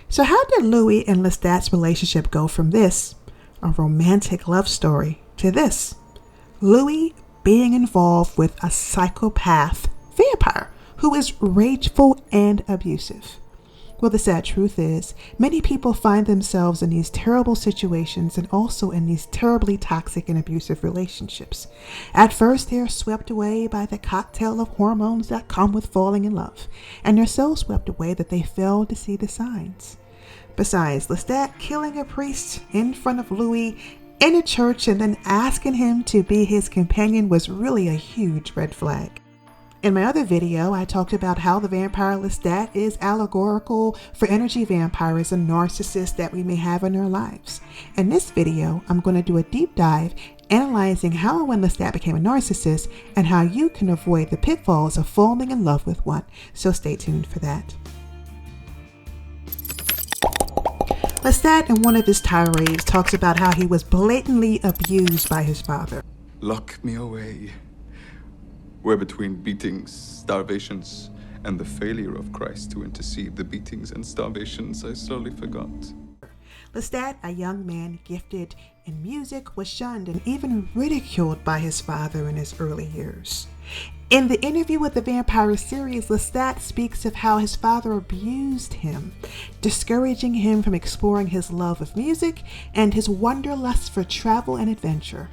So how did Louis and Lestat's relationship go from this, a romantic love story, to this, Louis being involved with a psychopath vampire who is rageful and abusive? Well, the sad truth is, many people find themselves in these terrible situations and also in these terribly toxic and abusive relationships. At first, they are swept away by the cocktail of hormones that come with falling in love, and they're so swept away that they fail to see the signs. Besides, Lestat killing a priest in front of Louis in a church and then asking him to be his companion was really a huge red flag. In my other video, I talked about how the vampire Lestat is allegorical for energy vampires and narcissists that we may have in our lives. In this video, I'm going to do a deep dive analyzing how and when Lestat became a narcissist and how you can avoid the pitfalls of falling in love with one. So stay tuned for that. Lestat, in one of his tirades, talks about how he was blatantly abused by his father. Lock me away, where between beatings, starvations, and the failure of Christ to intercede, the beatings and starvations I slowly forgot. Lestat, a young man gifted in music, was shunned and even ridiculed by his father in his early years. In the interview with the Vampire series, Lestat speaks of how his father abused him, discouraging him from exploring his love of music and his wanderlust for travel and adventure.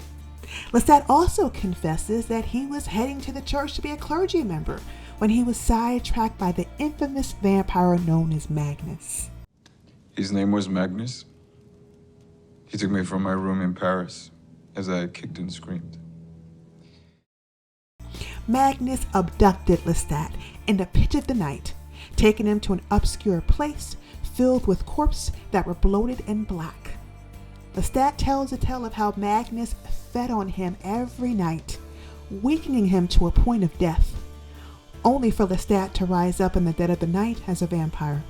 Lestat also confesses that he was heading to the church to be a clergy member when he was sidetracked by the infamous vampire known as Magnus. His name was Magnus. He took me from my room in Paris as I kicked and screamed. Magnus abducted Lestat in the pitch of the night, taking him to an obscure place filled with corpses that were bloated and black. Lestat tells a tale of how Magnus fed on him every night, weakening him to a point of death, only for Lestat to rise up in the dead of the night as a vampire.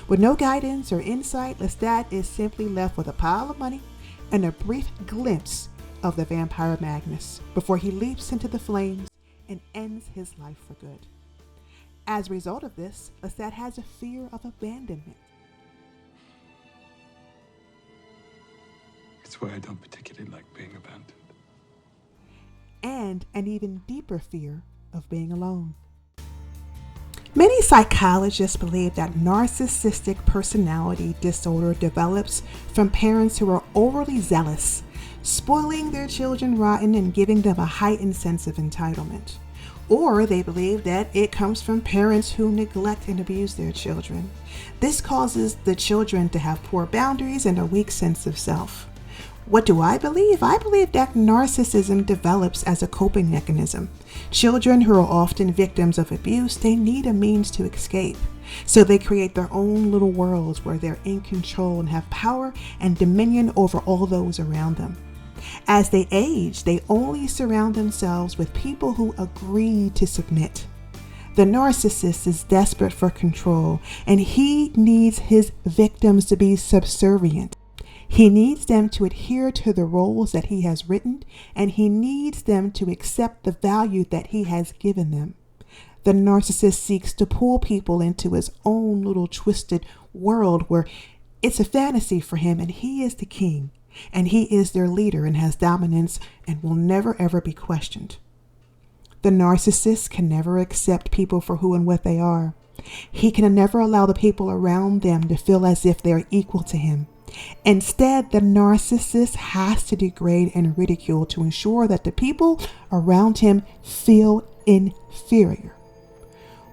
With no guidance or insight, Lestat is simply left with a pile of money and a brief glimpse of the vampire Magnus before he leaps into the flames and ends his life for good. As a result of this, Lestat has a fear of abandonment. It's why I don't particularly like being abandoned. And an even deeper fear of being alone. Many psychologists believe that narcissistic personality disorder develops from parents who are overly zealous, spoiling their children rotten and giving them a heightened sense of entitlement. Or they believe that it comes from parents who neglect and abuse their children. This causes the children to have poor boundaries and a weak sense of self. What do I believe? I believe that narcissism develops as a coping mechanism. Children who are often victims of abuse, they need a means to escape. So they create their own little worlds where they're in control and have power and dominion over all those around them. As they age, they only surround themselves with people who agree to submit. The narcissist is desperate for control, and he needs his victims to be subservient. He needs them to adhere to the roles that he has written, and he needs them to accept the value that he has given them. The narcissist seeks to pull people into his own little twisted world where it's a fantasy for him, and he is the king, and he is their leader and has dominance and will never ever be questioned. The narcissist can never accept people for who and what they are. He can never allow the people around them to feel as if they are equal to him. Instead, the narcissist has to degrade and ridicule to ensure that the people around him feel inferior.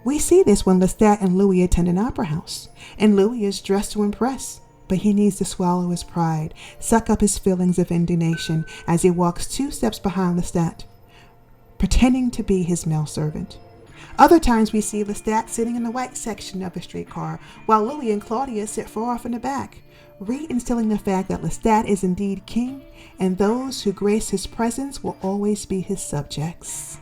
We see this when Lestat and Louis attend an opera house, and Louis is dressed to impress, but he needs to swallow his pride, suck up his feelings of indignation as he walks 2 steps behind Lestat, pretending to be his male servant. Other times we see Lestat sitting in the white section of the streetcar, while Louis and Claudia sit far off in the back, reinstilling the fact that Lestat is indeed king, and those who grace his presence will always be his subjects.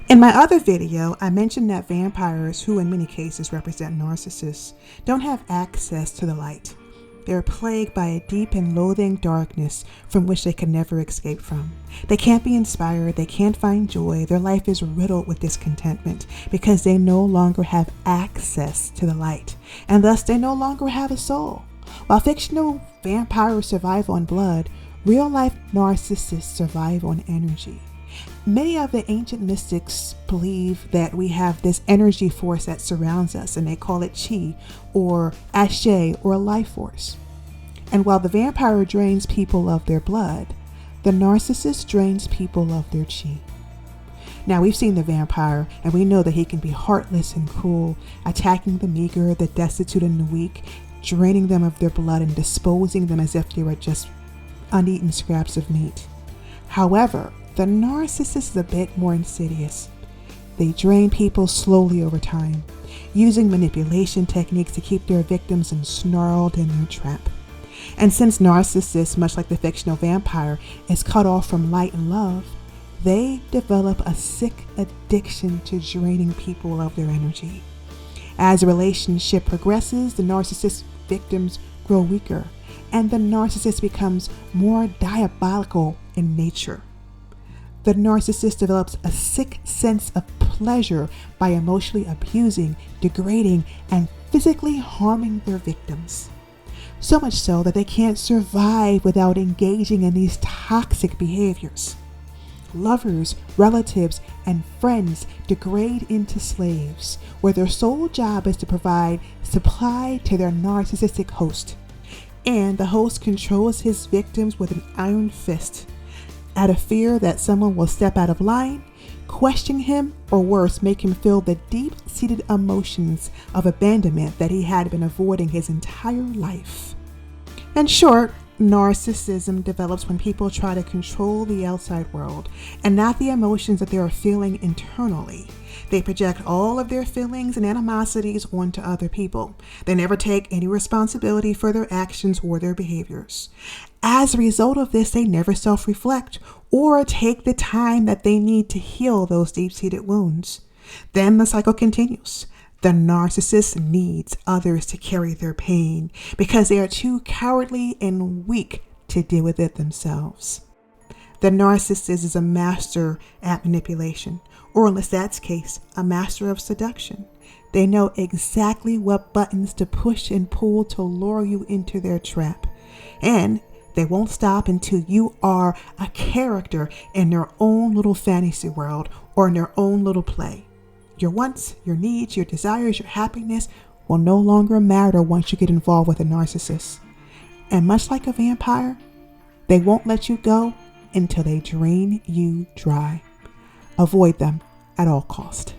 In my other video, I mentioned that vampires, who in many cases represent narcissists, don't have access to the light. They are plagued by a deep and loathing darkness from which they can never escape from. They can't be inspired. They can't find joy. Their life is riddled with discontentment because they no longer have access to the light, and thus they no longer have a soul. While fictional vampires survive on blood, real-life narcissists survive on energy. Many of the ancient mystics believe that we have this energy force that surrounds us, and they call it chi, or ashe, or life force. And while the vampire drains people of their blood, the narcissist drains people of their chi. Now, we've seen the vampire, and we know that he can be heartless and cruel, attacking the meager, the destitute, and the weak, draining them of their blood and disposing them as if they were just uneaten scraps of meat. However, the narcissist is a bit more insidious. They drain people slowly over time, using manipulation techniques to keep their victims ensnarled in their trap. And since narcissists, much like the fictional vampire, is cut off from light and love, they develop a sick addiction to draining people of their energy. As a relationship progresses, the narcissist victims grow weaker, and the narcissist becomes more diabolical in nature. The narcissist develops a sick sense of pleasure by emotionally abusing, degrading, and physically harming their victims. So much so that they can't survive without engaging in these toxic behaviors. Lovers, relatives, and friends degrade into slaves, where their sole job is to provide supply to their narcissistic host. And the host controls his victims with an iron fist, out of fear that someone will step out of line, question him, or worse, make him feel the deep-seated emotions of abandonment that he had been avoiding his entire life. In short, narcissism develops when people try to control the outside world and not the emotions that they are feeling internally. They project all of their feelings and animosities onto other people. They never take any responsibility for their actions or their behaviors. As a result of this, they never self-reflect or take the time that they need to heal those deep-seated wounds. Then the cycle continues. The narcissist needs others to carry their pain because they are too cowardly and weak to deal with it themselves. The narcissist is a master at manipulation, or in Lestat's case, a master of seduction. They know exactly what buttons to push and pull to lure you into their trap. And they won't stop until you are a character in their own little fantasy world or in their own little play. Your wants, your needs, your desires, your happiness will no longer matter once you get involved with a narcissist. And much like a vampire, they won't let you go until they drain you dry. Avoid them at all cost.